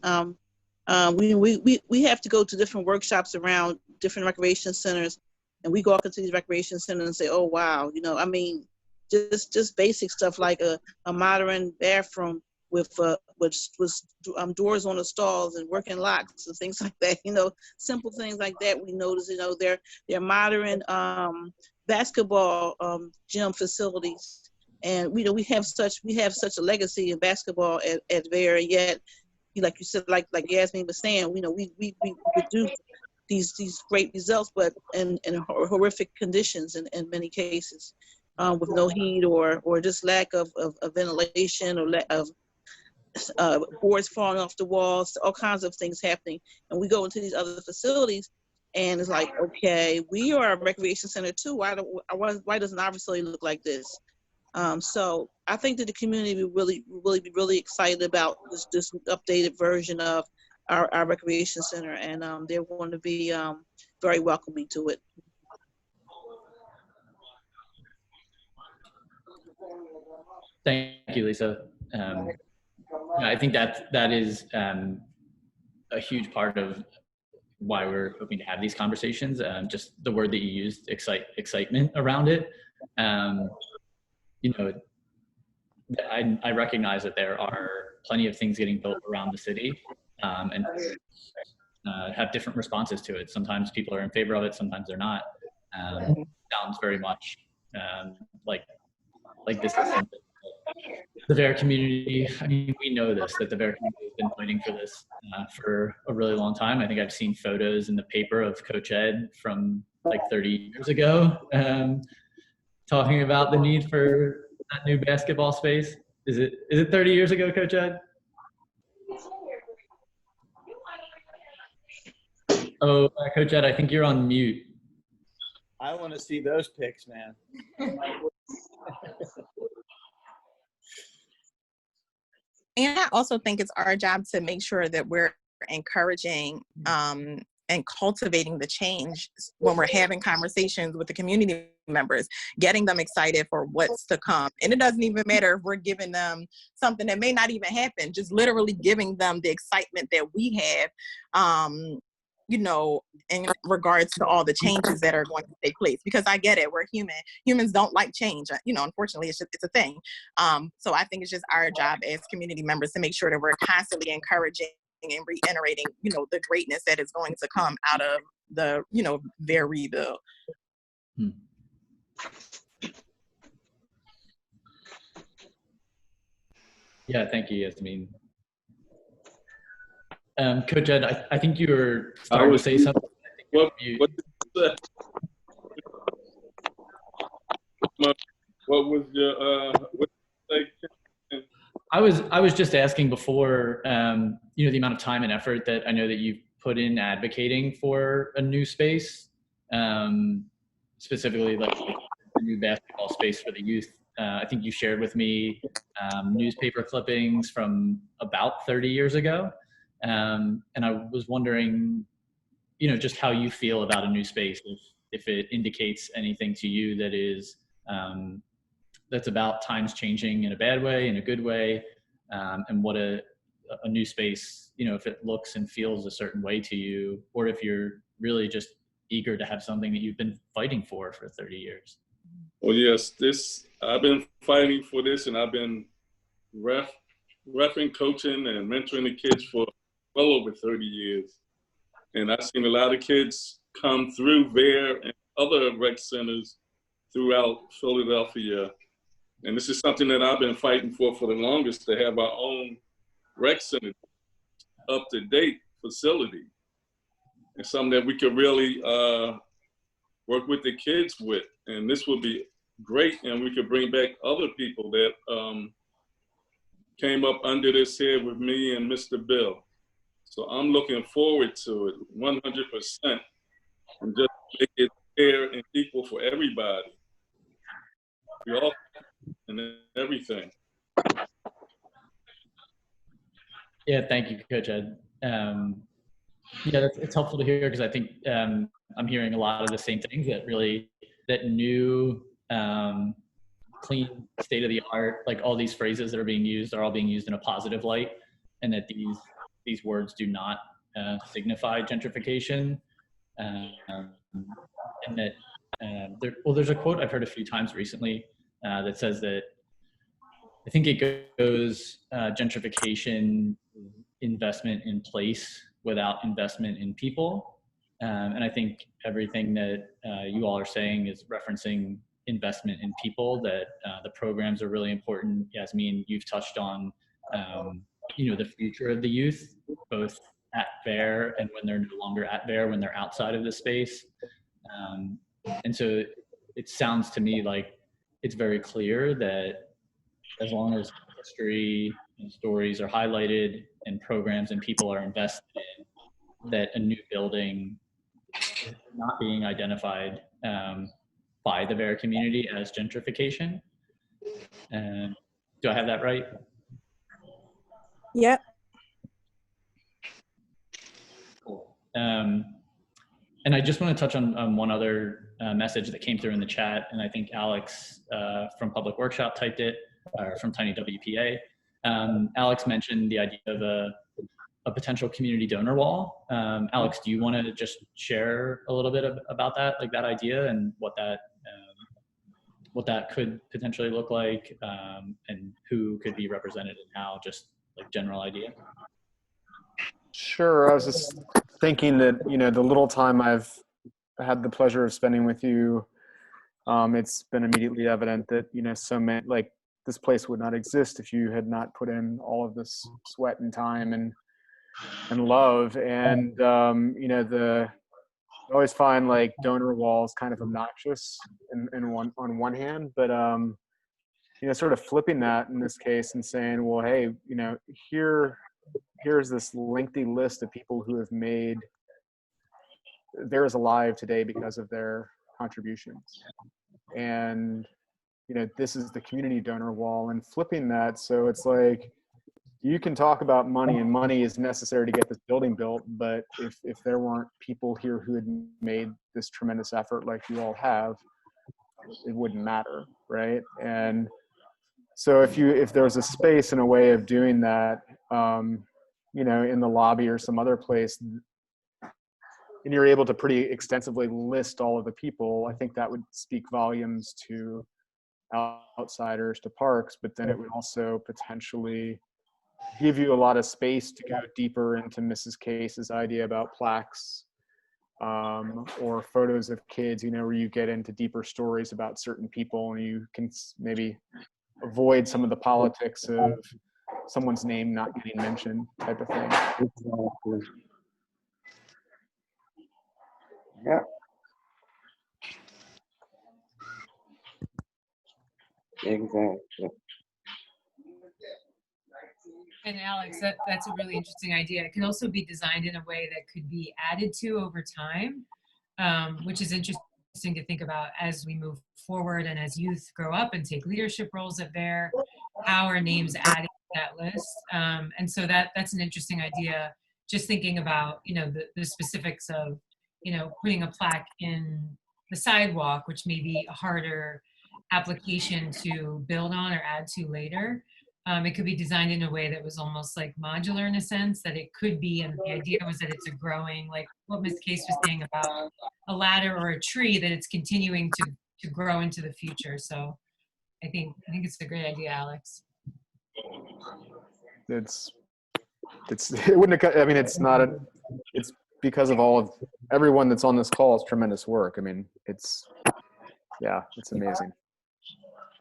We have to go to different workshops around different recreation centers, and we go up into these recreation centers and say, oh wow, just basic stuff like a modern bathroom with doors on the stalls and working locks and things like that. Simple things like that. We notice, they're modern basketball gym facilities. And we have such a legacy in basketball at Vare, yet, like you said, like Yasmin was saying, we produce these great results, but in horrific conditions in many cases, with no heat or just lack of ventilation, or lack of boards falling off the walls, all kinds of things happening. And we go into these other facilities, and it's like, okay, we are a recreation center too. Why doesn't our facility look like this? So I think that the community will really be really excited about this updated version of our recreation center, and they're going to be very welcoming to it. Thank you, Lisa. I think that is a huge part of why we're hoping to have these conversations. Just the word that you used, excitement around it. I recognize that there are plenty of things getting built around the city, and have different responses to it. Sometimes people are in favor of it, sometimes they're not. Sounds very much like this is something the Vare community, I mean, we know this, that the Vare community has been fighting for this for a really long time. I think I've seen photos in the paper of Coach Ed from like 30 years ago talking about the need for that new basketball space. Is it 30 years ago, Coach Ed? Oh, Coach Ed, I think you're on mute. I want to see those pics, man. And I also think it's our job to make sure that we're encouraging and cultivating the change when we're having conversations with the community members, getting them excited for what's to come. And it doesn't even matter if we're giving them something that may not even happen, just literally giving them the excitement that we have, in regards to all the changes that are going to take place. Because I get it, we're human. Humans don't like change. Unfortunately, it's a thing. So I think it's just our job as community members to make sure that we're constantly encouraging and reiterating, the greatness that is going to come out of the, their rebuild. Yeah, thank you, Yasmin. Coach Ed, I think you were starting to say something. What was your what did you say? I was just asking before, the amount of time and effort that I know that you've put in advocating for a new space, specifically like a new basketball space for the youth. I think you shared with me newspaper clippings from about 30 years ago. And I was wondering, just how you feel about a new space, if it indicates anything to you that is, that's about times changing in a bad way, in a good way, and what a new space, if it looks and feels a certain way to you, or if you're really just eager to have something that you've been fighting for 30 years. Well, yes, I've been fighting for this, and I've been reffing, coaching, and mentoring the kids for well over 30 years. And I've seen a lot of kids come through Vare and other rec centers throughout Philadelphia. And this is something that I've been fighting for the longest, to have our own rec center, up-to-date facility, and something that we could really work with the kids with. And this would be great, and we could bring back other people that came up under this head with me and Mr. Bill. So I'm looking forward to it 100%, and just make it fair and equal for everybody. We all and everything. Yeah, thank you, Coach Ed. It's helpful to hear, because I think I'm hearing a lot of the same things, that new, clean, state-of-the-art, like all these phrases that are being used are all being used in a positive light, and that these words do not signify gentrification. And that there's a quote I've heard a few times recently that says that, I think it goes, gentrification, investment in place without investment in people. And I think everything that you all are saying is referencing investment in people, that the programs are really important. Yasmin, you've touched on, the future of the youth, both at Vare and when they're no longer at Vare, when they're outside of the space. And so it sounds to me like it's very clear that as long as history and stories are highlighted and programs and people are invested in, that a new building is not being identified by the Vare community as gentrification. Do I have that right? Yep. And I just want to touch on one other message that came through in the chat, and I think Alex from Public Workshop typed it, or from Tiny WPA. Alex mentioned the idea of a potential community donor wall. Alex, do you want to just share a little bit about that, like that idea and what that could potentially look like, and who could be represented and how, just like general idea? Sure. I was just thinking that, you know, the little time I've had the pleasure of spending with you, it's been immediately evident that, you know, so many, like, this place would not exist if you had not put in all of this sweat and time and love. And, you know, I always find like donor walls kind of obnoxious on one hand, but, you know, sort of flipping that in this case and saying, well, hey, you know, here's this lengthy list of people who have made theirs alive today because of their contributions. And, you know, this is the community donor wall, and flipping that. So it's like, you can talk about money, and money is necessary to get this building built, but if there weren't people here who had made this tremendous effort like you all have, it wouldn't matter, right? And so if there was a space and a way of doing that, you know, in the lobby or some other place, and you're able to pretty extensively list all of the people, I think that would speak volumes to outsiders, to parks, but then it would also potentially give you a lot of space to go deeper into Mrs. Case's idea about plaques, or photos of kids, you know, where you get into deeper stories about certain people, and you can maybe avoid some of the politics of someone's name not getting mentioned type of thing. Yeah. Exactly. And Alex, that's a really interesting idea. It can also be designed in a way that could be added to over time, which is interesting to think about as we move forward and as youth grow up and take leadership roles at Vare, how are names added to that list? And so that's an interesting idea, just thinking about, you know, the specifics of, you know, putting a plaque in the sidewalk, which may be a harder application to build on or add to later. It could be designed in a way that was almost like modular in a sense, that it could be, and the idea was that it's a growing, like what Ms. Case was saying about a ladder or a tree, that it's continuing to grow into the future. So I think it's a great idea, Alex. It wouldn't have, I mean, it's because of everyone that's on this call. It's tremendous work. I mean, it's amazing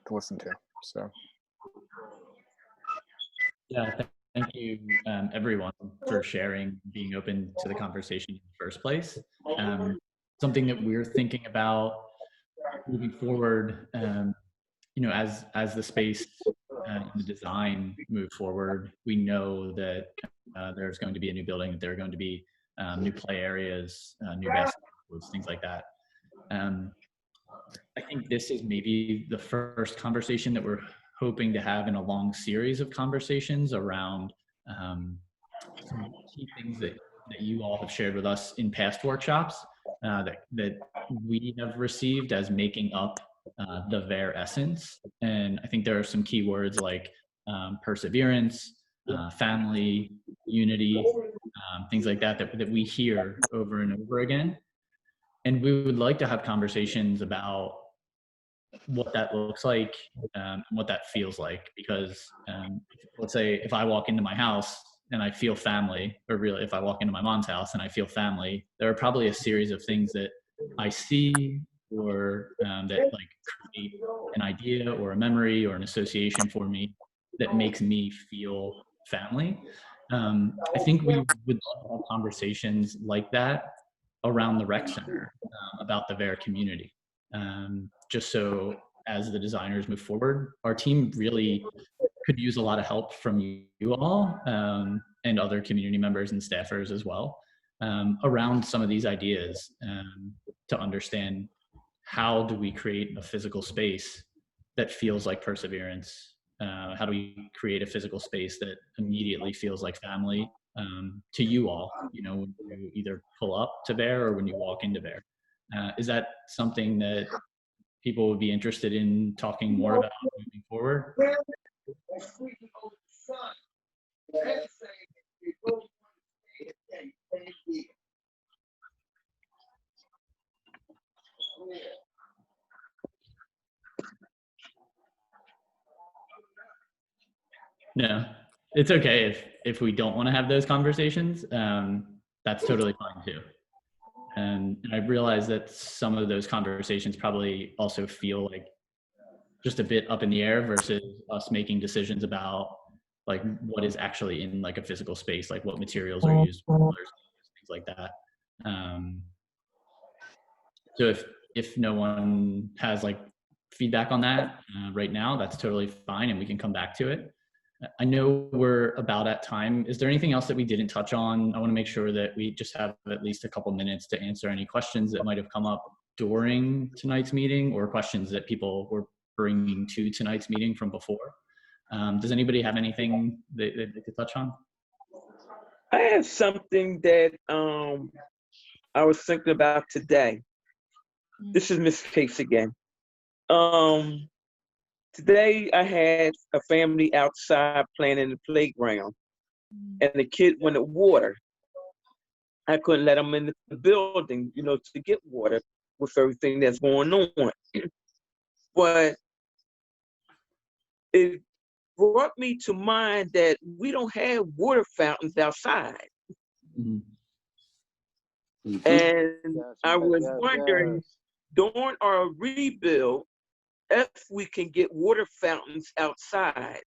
to listen to. So. Yeah, thank you, everyone, for sharing, being open to the conversation in the first place. Something that we're thinking about moving forward, you know, as the space and the design move forward, we know that there's going to be a new building, that there are going to be new play areas, new basketball courts, things like that. I think this is maybe the first conversation that we're hoping to have in a long series of conversations around some key things that you all have shared with us in past workshops that we have received as making up the Vare essence. And I think there are some key words like perseverance, family, unity, things like that we hear over and over again. And we would like to have conversations about what that looks like, and what that feels like, because let's say if I walk into my house and I feel family, or really if I walk into my mom's house and I feel family, there are probably a series of things that I see or that like create an idea or a memory or an association for me that makes me feel family. I think we would love to have conversations like that around the rec center, about the Vare community. Just so as the designers move forward, our team really could use a lot of help from you all, and other community members and staffers as well, around some of these ideas, to understand how do we create a physical space that feels like perseverance? How do we create a physical space that immediately feels like family to you all, when you either pull up to Vare or when you walk into Vare. Is that something that people would be interested in talking more about moving forward? No, it's okay if we don't want to have those conversations. That's totally fine too. And I realize that some of those conversations probably also feel like just a bit up in the air versus us making decisions about like what is actually in like a physical space, like what materials are used, things like that. So if no one has like feedback on that right now, that's totally fine, and we can come back to it. I know we're about at time. Is there anything else that we didn't touch on? I want to make sure that we just have at least a couple minutes to answer any questions that might have come up during tonight's meeting or questions that people were bringing to tonight's meeting from before. Does anybody have anything that they could touch on? I have something that I was thinking about today. This is Miss Case again. Today I had a family outside playing in the playground, and the kid wanted water. I couldn't let them in the building, to get water with everything that's going on. But it brought me to mind that we don't have water fountains outside. Mm-hmm. And I was wondering, during our rebuild, if we can get water fountains outside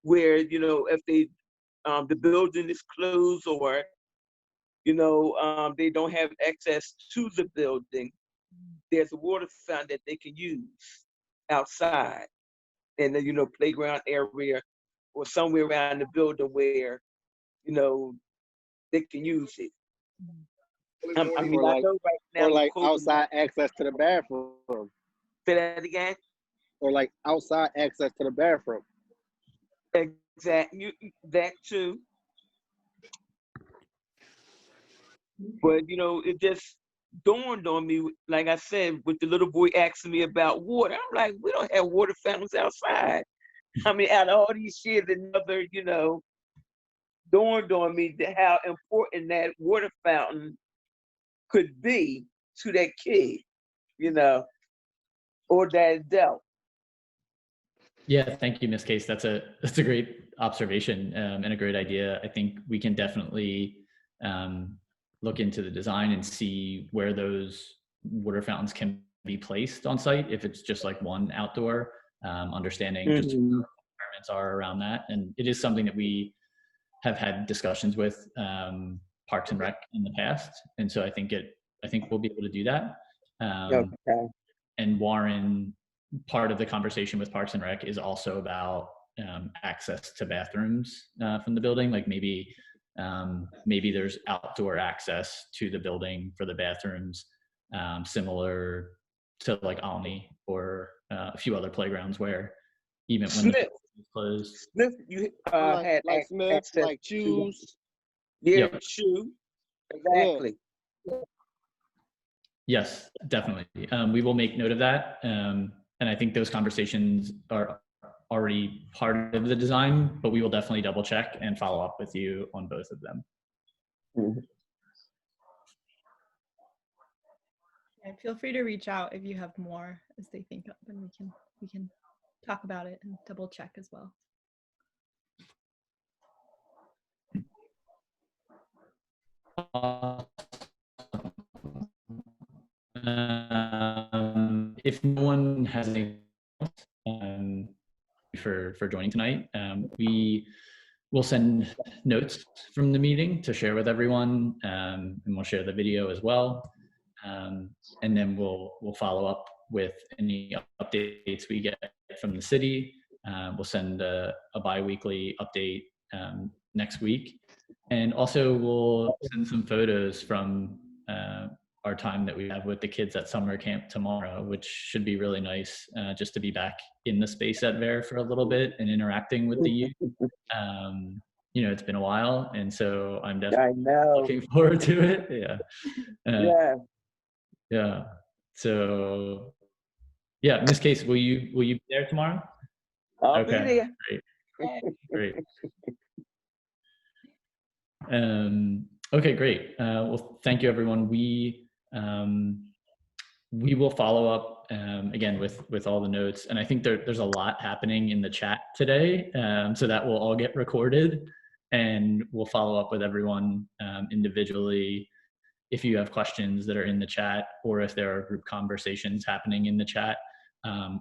where, if they, the building is closed or, they don't have access to the building, there's a water fountain that they can use outside in the, playground area or somewhere around the building where, they can use it. I know right now. Or like outside access to the bathroom. Say that again? Or like outside access to the bathroom. Exactly, that too. But it just dawned on me, like I said, with the little boy asking me about water. I'm like, we don't have water fountains outside. I mean, out of all these years, another, dawned on me how important that water fountain could be to that kid, or that adult. Yeah, thank you, Ms. Case. That's a great observation and a great idea. I think we can definitely look into the design and see where those water fountains can be placed on site. If it's just like one outdoor, understanding just what the requirements are around that. And it is something that we have had discussions with Parks and Rec in the past. And so I think we'll be able to do that. Okay. And Warren, part of the conversation with Parks and Rec is also about access to bathrooms from the building. Like maybe there's outdoor access to the building for the bathrooms, similar to like Alney or a few other playgrounds where even when the building is closed. Smith, you had like Smith, access like Choose. Yeah, Yep. Shoe. Exactly. Yes, definitely. We will make note of that. And I think those conversations are already part of the design, but we will definitely double check and follow up with you on both of them. Yeah, feel free to reach out if you have more as they think up, and we can talk about it and double check as well. If no one has any for joining tonight, we will send notes from the meeting to share with everyone, and we'll share the video as well, and then we'll follow up with any updates we get from the city. We'll send a bi-weekly update next week, and also we'll send some photos from our time that we have with the kids at summer camp tomorrow, which should be really nice, just to be back in the space at Vare for a little bit and interacting with the youth. it's been a while, and so I'm I definitely know. looking forward to it. Yeah. Yeah. Yeah. So, yeah, Miss Case, will you be there tomorrow? I'll be there. Great. Okay, great. Well, thank you, everyone. We will follow up again with all the notes, and I think there's a lot happening in the chat today, so that will all get recorded, and we'll follow up with everyone individually. If you have questions that are in the chat, or if there are group conversations happening in the chat,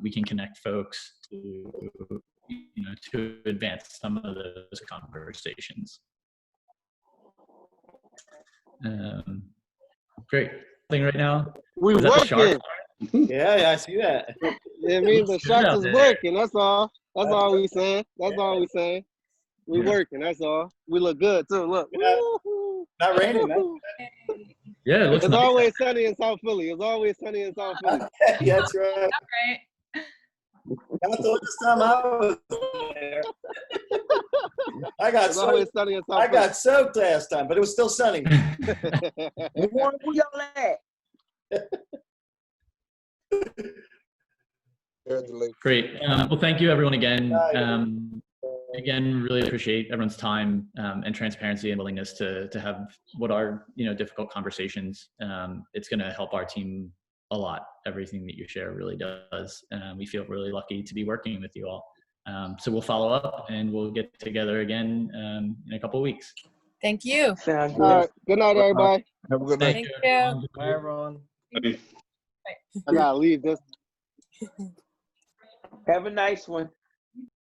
we can connect folks to advance some of those conversations. Great. Thing right now. We Is that the shark? working. Yeah, I see that. It means the shark is working. That's all. That's all we saying. That's all we saying. We working. That's all. We look good too. Look. Not raining, man. Yeah, it looks It's nice. always sunny in South Philly. It's always sunny in South Philly. Yeah, that's right. Right. Not the last time I was there. I got It's always sunny in South I got soaked last time, but it was still sunny. Where y'all at? Great. Well, thank you, everyone, again. Again, really appreciate everyone's time and transparency and willingness to have what are difficult conversations. It's going to help our team a lot. Everything that you share really does. We feel really lucky to be working with you all. So we'll follow up and we'll get together again in a couple of weeks. Thank you. Sounds good. All right. Good night, everybody. Have a good night. Thank you. Bye, everyone. I gotta leave this. Have a nice one.